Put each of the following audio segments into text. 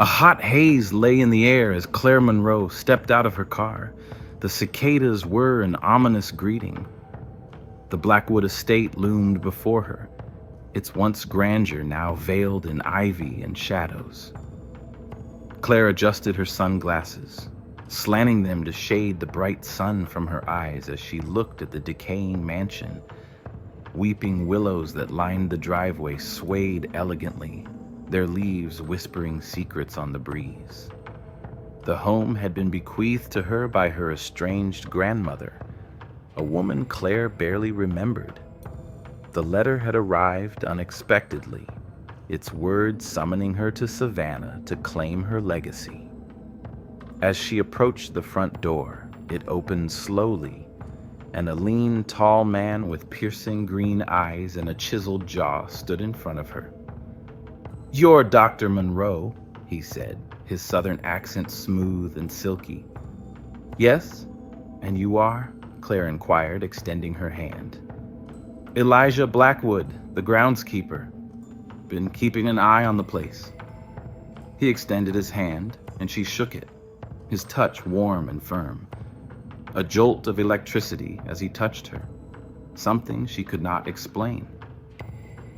A hot haze lay in the air as Claire Monroe stepped out of her car. The cicadas were an ominous greeting. The Blackwood Estate loomed before her, its once grandeur now veiled in ivy and shadows. Claire adjusted her sunglasses, slanting them to shade the bright sun from her eyes as she looked at the decaying mansion. Weeping willows that lined the driveway swayed elegantly, their leaves whispering secrets on the breeze. The home had been bequeathed to her by her estranged grandmother, a woman Claire barely remembered. The letter had arrived unexpectedly, its words summoning her to Savannah to claim her legacy. As she approached the front door, it opened slowly, and a lean, tall man with piercing green eyes and a chiseled jaw stood in front of her. "You're Dr. Monroe," he said, his southern accent smooth and silky. "Yes? And you are?" Claire inquired, extending her hand. "Elijah Blackwood, the groundskeeper. Been keeping an eye on the place." He extended his hand, and she shook it, his touch warm and firm. A jolt of electricity as he touched her, something she could not explain.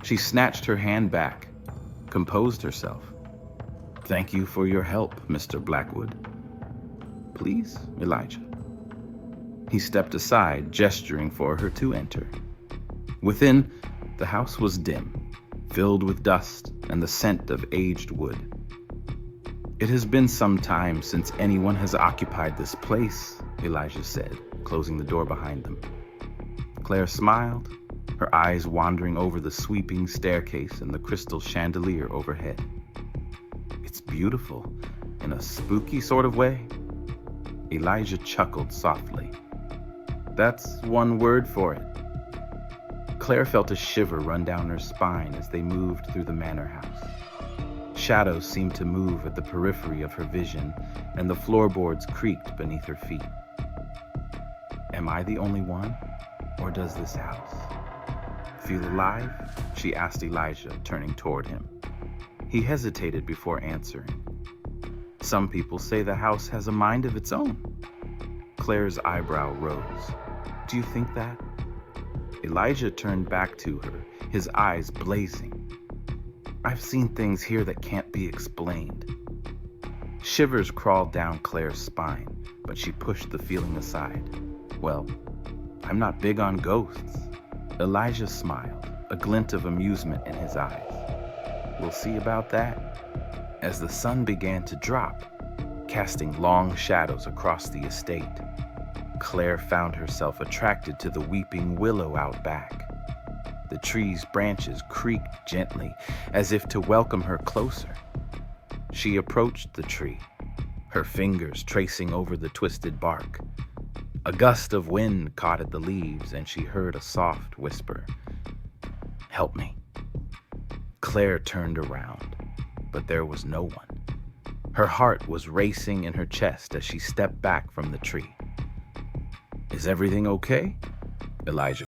She snatched her hand back, composed herself. "Thank you for your help, Mr. Blackwood." "Please, Elijah." He stepped aside, gesturing for her to enter. Within, the house was dim, filled with dust and the scent of aged wood. "It has been some time since anyone has occupied this place," Elijah said, closing the door behind them. Claire smiled, her eyes wandering over the sweeping staircase and the crystal chandelier overhead. "It's beautiful, in a spooky sort of way." Elijah chuckled softly. "That's one word for it." Claire felt a shiver run down her spine as they moved through the manor house. Shadows seemed to move at the periphery of her vision, and the floorboards creaked beneath her feet. "Am I the only one, or does this house feel alive?" she asked Elijah, turning toward him. He hesitated before answering. "Some people say the house has a mind of its own." Claire's eyebrow rose. "Do you think that?" Elijah turned back to her, his eyes blazing. "I've seen things here that can't be explained." Shivers crawled down Claire's spine, but she pushed the feeling aside. "Well, I'm not big on ghosts." Elijah smiled, a glint of amusement in his eyes. "We'll see about that." As the sun began to drop, casting long shadows across the estate, Claire found herself attracted to the weeping willow out back. The tree's branches creaked gently, as if to welcome her closer. She approached the tree, her fingers tracing over the twisted bark. A gust of wind caught at the leaves, and she heard a soft whisper, "Help me." Claire turned around, but there was no one. Her heart was racing in her chest as she stepped back from the tree. "Is everything okay?" Elijah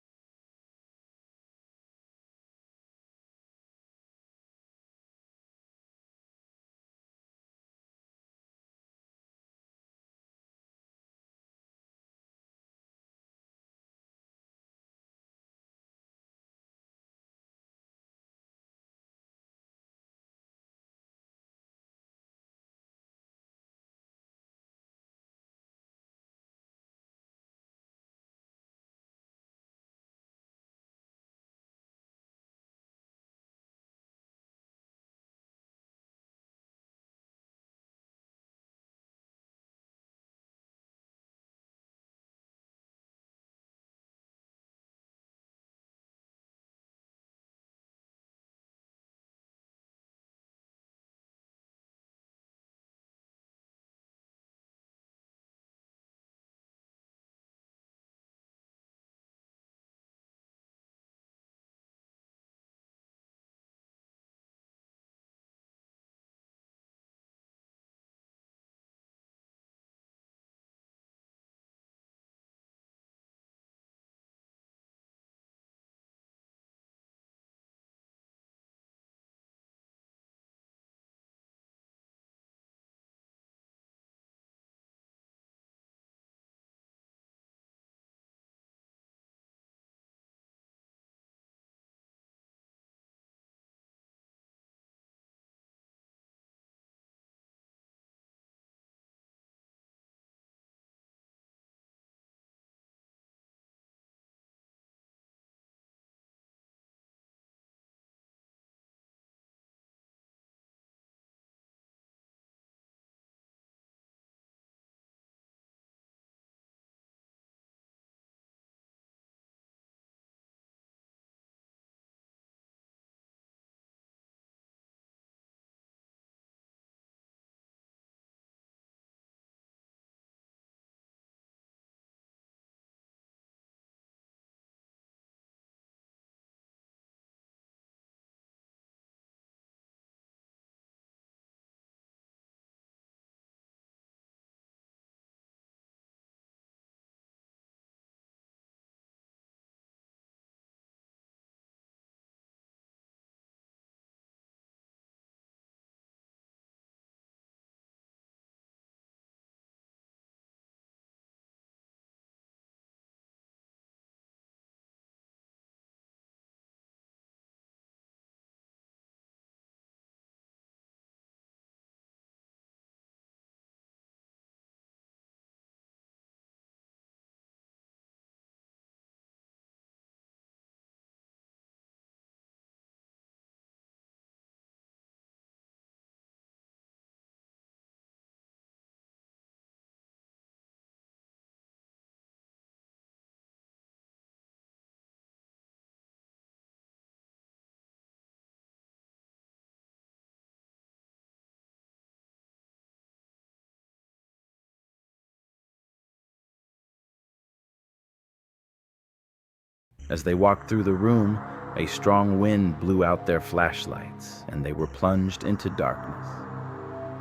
As they walked through the room, a strong wind blew out their flashlights, and they were plunged into darkness.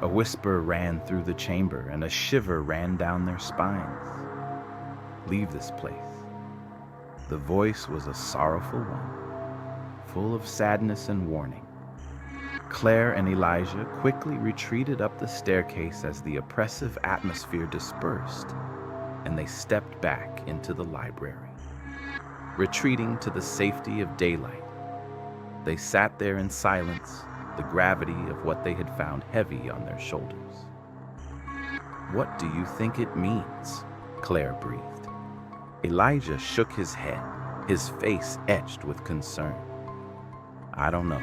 A whisper ran through the chamber, and a shiver ran down their spines. "Leave this place." The voice was a sorrowful one, full of sadness and warning. Claire and Elijah quickly retreated up the staircase as the oppressive atmosphere dispersed, and they stepped back into the library. Retreating to the safety of daylight, they sat there in silence, the gravity of what they had found heavy on their shoulders. "What do you think it means?" Claire breathed. Elijah shook his head, his face etched with concern. "I don't know,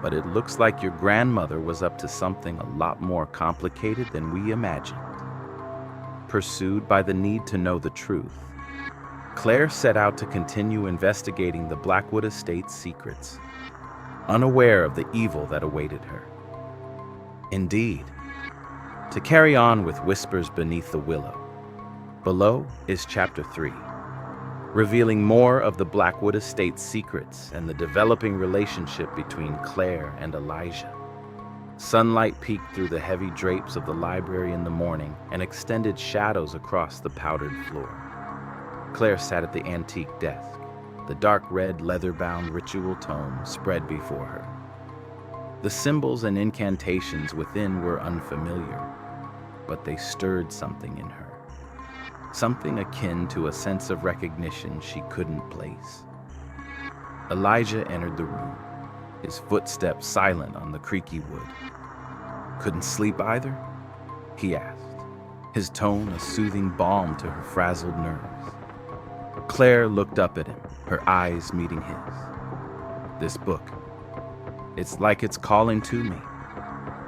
but it looks like your grandmother was up to something a lot more complicated than we imagined." Pursued by the need to know the truth, Claire set out to continue investigating the Blackwood Estate's secrets, unaware of the evil that awaited her. Indeed, to carry on with Whispers Beneath the Willow, below is Chapter 3, revealing more of the Blackwood Estate's secrets and the developing relationship between Claire and Elijah. Sunlight peeked through the heavy drapes of the library in the morning and extended shadows across the powdered floor. Claire sat at the antique desk, the dark red leather-bound ritual tome spread before her. The symbols and incantations within were unfamiliar, but they stirred something in her. Something akin to a sense of recognition she couldn't place. Elijah entered the room, his footsteps silent on the creaky wood. "Couldn't sleep either?" he asked, his tone a soothing balm to her frazzled nerves. Claire looked up at him, her eyes meeting his. "This book, it's like it's calling to me.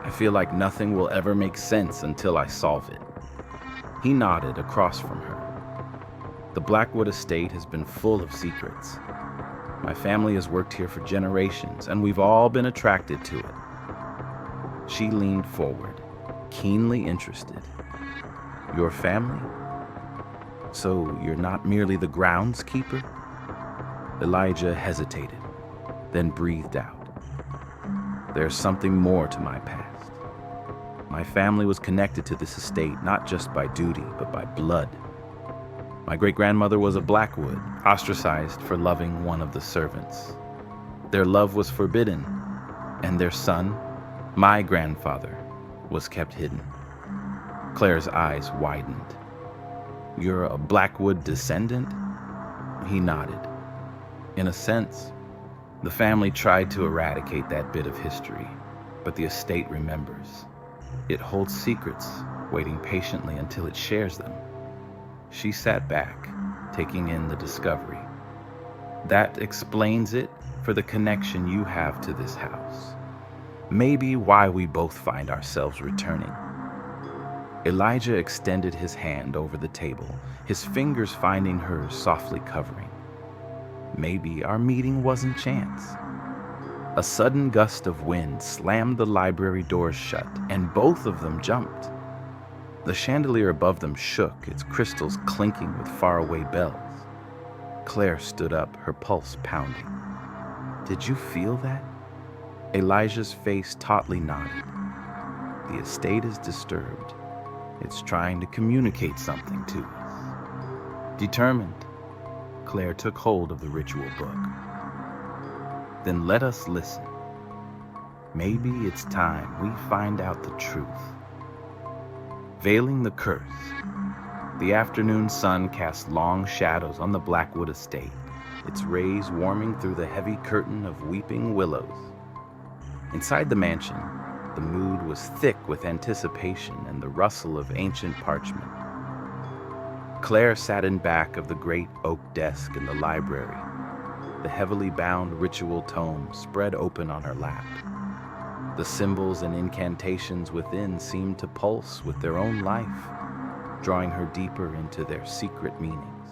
I feel like nothing will ever make sense until I solve it." He nodded across from her. "The Blackwood Estate has been full of secrets. My family has worked here for generations, and we've all been attracted to it." She leaned forward, keenly interested. "Your family? So you're not merely the groundskeeper?" Elijah hesitated, then breathed out. "There's something more to my past. My family was connected to this estate not just by duty, but by blood. My great-grandmother was a Blackwood, ostracized for loving one of the servants. Their love was forbidden, and their son, my grandfather, was kept hidden." Claire's eyes widened. "You're a Blackwood descendant?" He nodded. "In a sense, the family tried to eradicate that bit of history, but the estate remembers. It holds secrets, waiting patiently until it shares them." She sat back, taking in the discovery. "That explains it for the connection you have to this house. Maybe why we both find ourselves returning." Elijah extended his hand over the table, his fingers finding hers softly covering. "Maybe our meeting wasn't chance." A sudden gust of wind slammed the library doors shut, and both of them jumped. The chandelier above them shook, its crystals clinking with faraway bells. Claire stood up, her pulse pounding. "Did you feel that?" Elijah's face tautly nodded. "The estate is disturbed. It's trying to communicate something to us." Determined, Claire took hold of the ritual book. "Then let us listen. Maybe it's time we find out the truth." Veiling the curse, the afternoon sun cast long shadows on the Blackwood Estate, its rays warming through the heavy curtain of weeping willows. Inside the mansion, the mood was thick with anticipation and the rustle of ancient parchment. Claire sat in back of the great oak desk in the library, the heavily bound ritual tome spread open on her lap. The symbols and incantations within seemed to pulse with their own life, drawing her deeper into their secret meanings.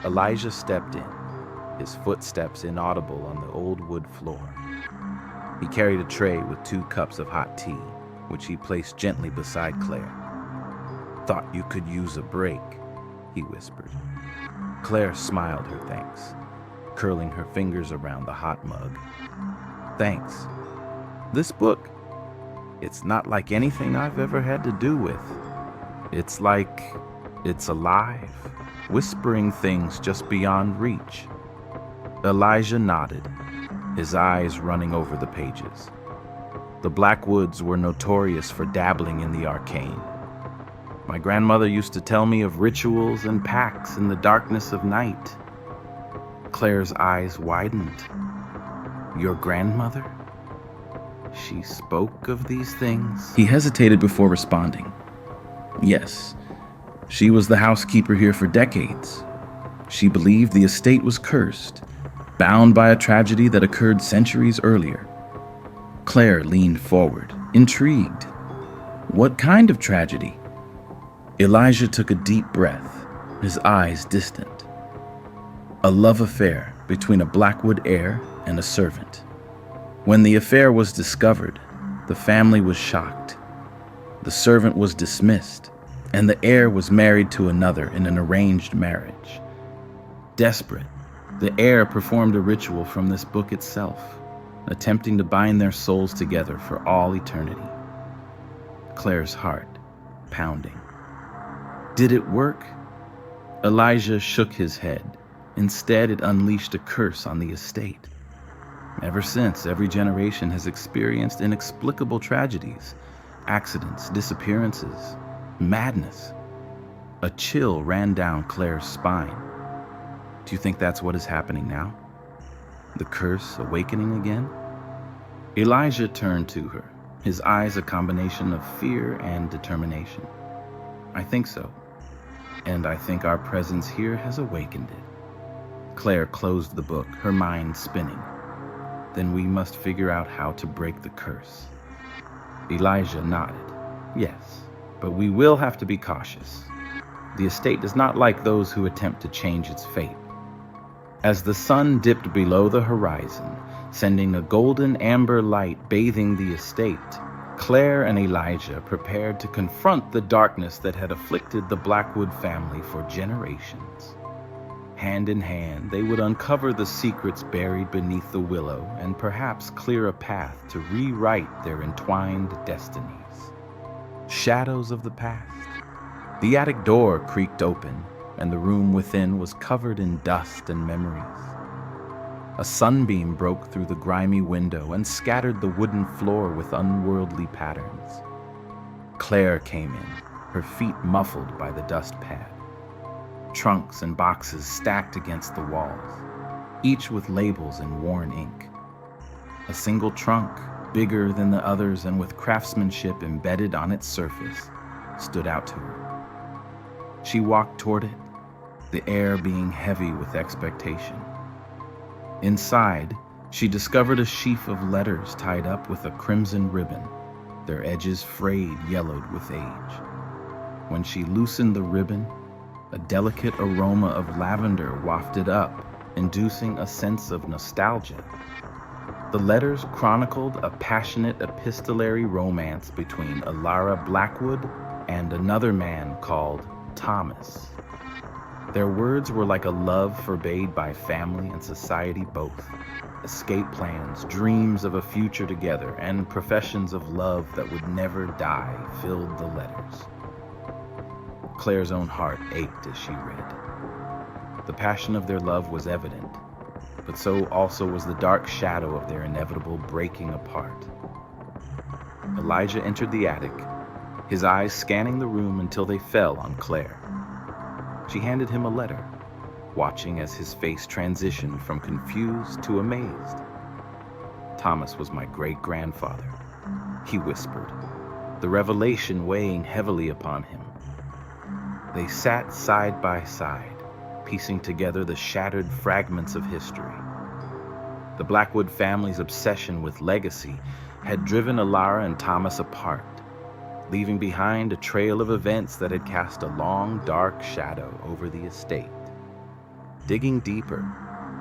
Elijah stepped in, his footsteps inaudible on the old wood floor. He carried a tray with 2 cups of hot tea, which he placed gently beside Claire. "Thought you could use a break," he whispered. Claire smiled her thanks, curling her fingers around the hot mug. Thanks. This book, it's not like anything I've ever had to do with. It's like it's alive, whispering things just beyond reach. Elijah nodded, his eyes running over the pages. The Blackwoods were notorious for dabbling in the arcane. My grandmother used to tell me of rituals and pacts in the darkness of night. Claire's eyes widened. Your grandmother? She spoke of these things? He hesitated before responding. Yes, she was the housekeeper here for decades. She believed the estate was cursed, bound by a tragedy that occurred centuries earlier. Claire leaned forward, intrigued. What kind of tragedy? Elijah took a deep breath, his eyes distant. A love affair between a Blackwood heir and a servant. When the affair was discovered, the family was shocked. The servant was dismissed, and the heir was married to another in an arranged marriage. Desperate, the heir performed a ritual from this book itself, attempting to bind their souls together for all eternity. Claire's heart pounding. Did it work? Elijah shook his head. Instead, it unleashed a curse on the estate. Ever since, every generation has experienced inexplicable tragedies, accidents, disappearances, madness. A chill ran down Claire's spine. Do you think that's what is happening now? The curse awakening again? Elijah turned to her, his eyes a combination of fear and determination. I think so. And I think our presence here has awakened it. Claire closed the book, her mind spinning. Then we must figure out how to break the curse. Elijah nodded. Yes, but we will have to be cautious. The estate does not like those who attempt to change its fate. As the sun dipped below the horizon, sending a golden amber light bathing the estate, Claire and Elijah prepared to confront the darkness that had afflicted the Blackwood family for generations. Hand in hand, they would uncover the secrets buried beneath the willow and perhaps clear a path to rewrite their entwined destinies. Shadows of the past. The attic door creaked open, and the room within was covered in dust and memories. A sunbeam broke through the grimy window and scattered the wooden floor with unworldly patterns. Claire came in, her feet muffled by the dust pad. Trunks and boxes stacked against the walls, each with labels in worn ink. A single trunk, bigger than the others and with craftsmanship embedded on its surface, stood out to her. She walked toward it, the air being heavy with expectation. Inside, she discovered a sheaf of letters tied up with a crimson ribbon, their edges frayed yellowed with age. When she loosened the ribbon, a delicate aroma of lavender wafted up, inducing a sense of nostalgia. The letters chronicled a passionate epistolary romance between Alara Blackwood and another man called Thomas. Their words were like a love forbade by family and society both. Escape plans, dreams of a future together, and professions of love that would never die filled the letters. Claire's own heart ached as she read. The passion of their love was evident, but so also was the dark shadow of their inevitable breaking apart. Elijah entered the attic, his eyes scanning the room until they fell on Claire. She handed him a letter, watching as his face transitioned from confused to amazed. Thomas was my great-grandfather, he whispered, the revelation weighing heavily upon him. They sat side by side, piecing together the shattered fragments of history. The Blackwood family's obsession with legacy had driven Alara and Thomas apart, leaving behind a trail of events that had cast a long, dark shadow over the estate. Digging deeper,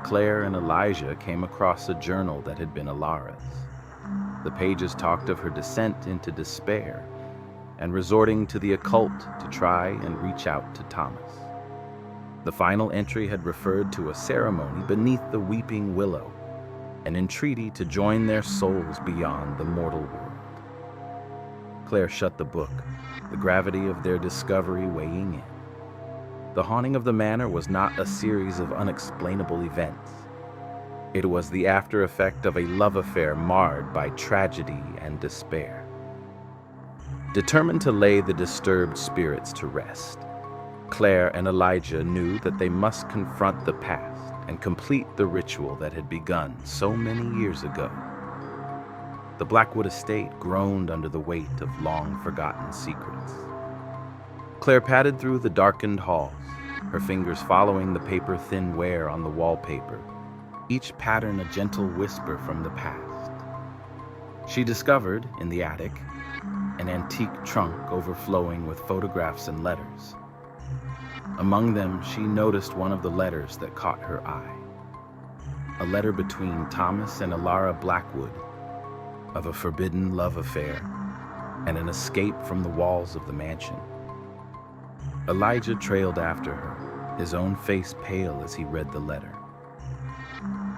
Claire and Elijah came across a journal that had been Alara's. The pages talked of her descent into despair and resorting to the occult to try and reach out to Thomas. The final entry had referred to a ceremony beneath the weeping willow, an entreaty to join their souls beyond the mortal world. Claire shut the book, the gravity of their discovery weighing in. The haunting of the manor was not a series of unexplainable events. It was the after effect of a love affair marred by tragedy and despair. Determined to lay the disturbed spirits to rest, Claire and Elijah knew that they must confront the past and complete the ritual that had begun so many years ago. The Blackwood Estate groaned under the weight of long-forgotten secrets. Claire padded through the darkened halls, her fingers following the paper-thin wear on the wallpaper, each pattern a gentle whisper from the past. She discovered, in the attic, an antique trunk overflowing with photographs and letters. Among them, she noticed one of the letters that caught her eye. A letter between Thomas and Alara Blackwood, of a forbidden love affair and an escape from the walls of the mansion. Elijah trailed after her, his own face pale as he read the letter.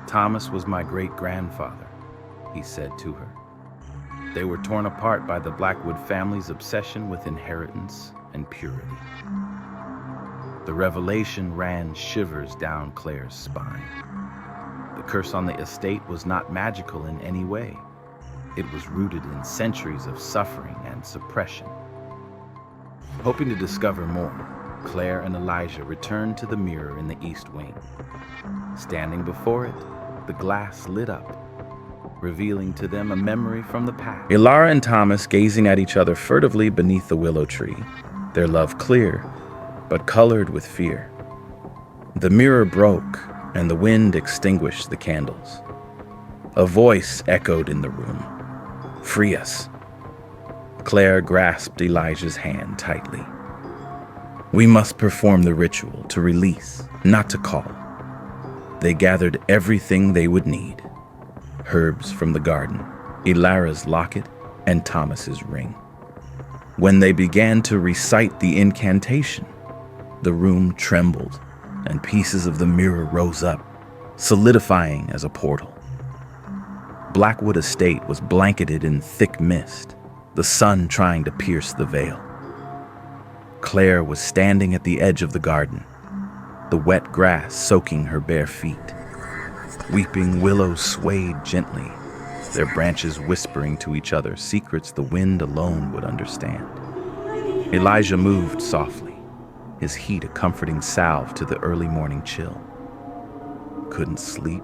"Thomas was my great-grandfather," he said to her. They were torn apart by the Blackwood family's obsession with inheritance and purity. The revelation ran shivers down Claire's spine. The curse on the estate was not magical in any way. It was rooted in centuries of suffering and suppression. Hoping to discover more, Claire and Elijah returned to the mirror in the east wing. Standing before it, the glass lit up, revealing to them a memory from the past. Alara and Thomas gazing at each other furtively beneath the willow tree, their love clear, but colored with fear. The mirror broke, and the wind extinguished the candles. A voice echoed in the room. "Free us." Claire grasped Elijah's hand tightly. "We must perform the ritual to release, not to call." They gathered everything they would need. Herbs from the garden, Elara's locket, and Thomas's ring. When they began to recite the incantation, the room trembled, and pieces of the mirror rose up, solidifying as a portal. Blackwood Estate was blanketed in thick mist, the sun trying to pierce the veil. Claire was standing at the edge of the garden, the wet grass soaking her bare feet. Weeping willows swayed gently, their branches whispering to each other secrets the wind alone would understand. Elijah moved softly, his heat a comforting salve to the early morning chill. "Couldn't sleep?"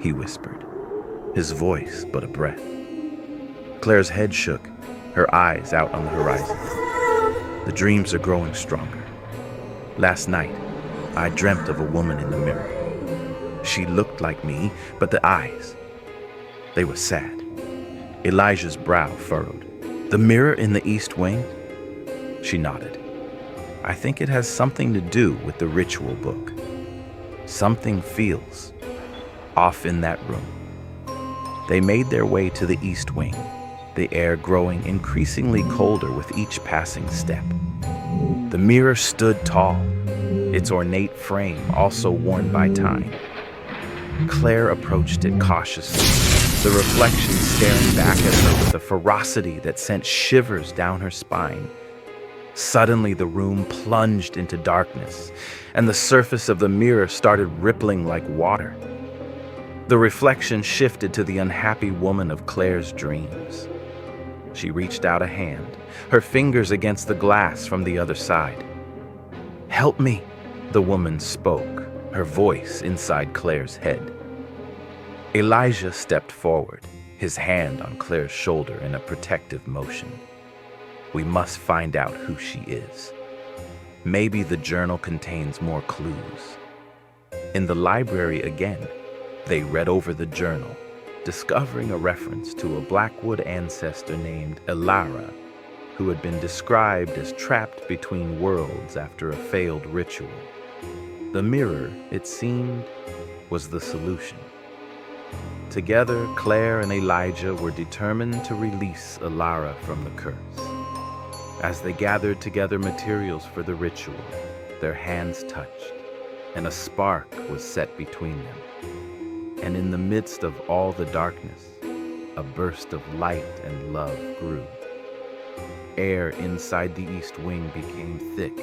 he whispered, his voice but a breath. Claire's head shook, her eyes out on the horizon. "The dreams are growing stronger. Last night, I dreamt of a woman in the mirror. She looked like me, but the eyes, they were sad." Elijah's brow furrowed. "The mirror in the east wing?" She nodded. "I think it has something to do with the ritual book. Something feels off in that room." They made their way to the east wing, the air growing increasingly colder with each passing step. The mirror stood tall, its ornate frame also worn by time. Claire approached it cautiously, the reflection staring back at her with a ferocity that sent shivers down her spine. Suddenly, the room plunged into darkness, and the surface of the mirror started rippling like water. The reflection shifted to the unhappy woman of Claire's dreams. She reached out a hand, her fingers against the glass from the other side. "Help me," the woman spoke, her voice inside Claire's head. Elijah stepped forward, his hand on Claire's shoulder in a protective motion. "We must find out who she is. Maybe the journal contains more clues." In the library again, they read over the journal, discovering a reference to a Blackwood ancestor named Alara, who had been described as trapped between worlds after a failed ritual. The mirror, it seemed, was the solution. Together, Claire and Elijah were determined to release Alara from the curse. As they gathered together materials for the ritual, their hands touched, and a spark was set between them. And in the midst of all the darkness, a burst of light and love grew. Air inside the east wing became thick,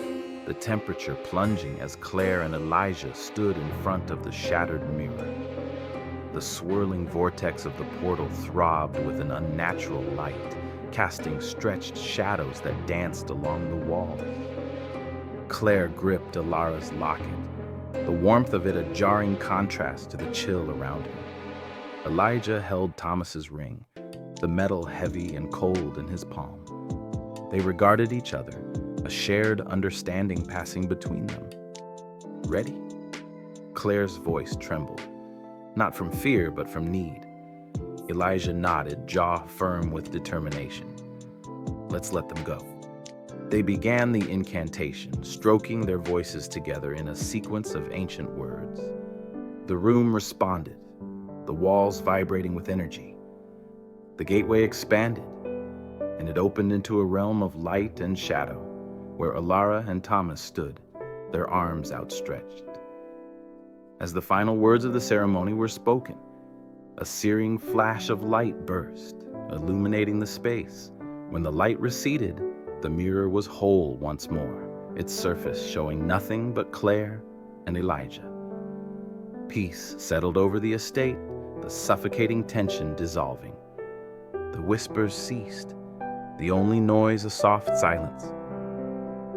the temperature plunging as Claire and Elijah stood in front of the shattered mirror. The swirling vortex of the portal throbbed with an unnatural light, casting stretched shadows that danced along the walls. Claire gripped Alara's locket, the warmth of it a jarring contrast to the chill around him. Elijah held Thomas's ring, the metal heavy and cold in his palm. They regarded each other, a shared understanding passing between them. Ready? Claire's voice trembled, not from fear but from need. Elijah nodded, jaw firm with determination. Let's let them go. They began the incantation, stroking their voices together in a sequence of ancient words. The room responded, the walls vibrating with energy. The gateway expanded, and it opened into a realm of light and shadow, where Alara and Thomas stood, their arms outstretched. As the final words of the ceremony were spoken, a searing flash of light burst, illuminating the space. When the light receded, the mirror was whole once more, its surface showing nothing but Claire and Elijah. Peace settled over the estate, the suffocating tension dissolving. The whispers ceased, the only noise a soft silence.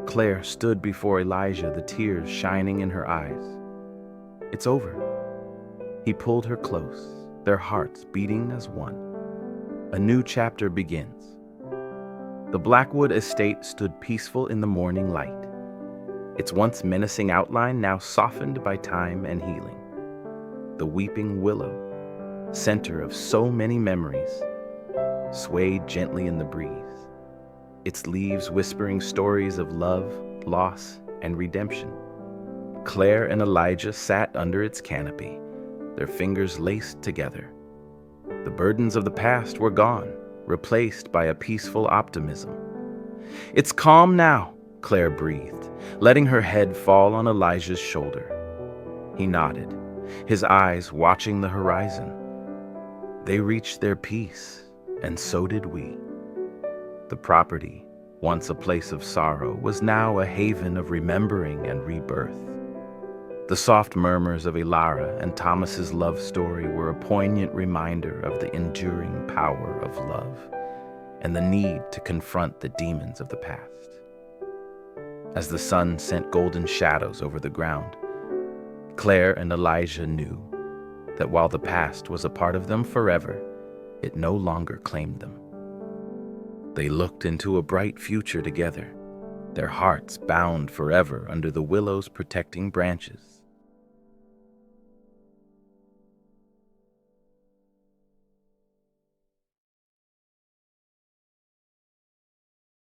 Claire stood before Elijah, the tears shining in her eyes. It's over. He pulled her close, their hearts beating as one. A new chapter begins. The Blackwood Estate stood peaceful in the morning light, its once menacing outline now softened by time and healing. The weeping willow, center of so many memories, swayed gently in the breeze, its leaves whispering stories of love, loss, and redemption. Claire and Elijah sat under its canopy, their fingers laced together. The burdens of the past were gone, replaced by a peaceful optimism. It's calm now, Claire breathed, letting her head fall on Elijah's shoulder. He nodded, his eyes watching the horizon. They reached their peace, and so did we. The property, once a place of sorrow, was now a haven of remembering and rebirth. The soft murmurs of Alara and Thomas's love story were a poignant reminder of the enduring power of love and the need to confront the demons of the past. As the sun sent golden shadows over the ground, Claire and Elijah knew that while the past was a part of them forever, it no longer claimed them. They looked into a bright future together, their hearts bound forever under the willow's protecting branches.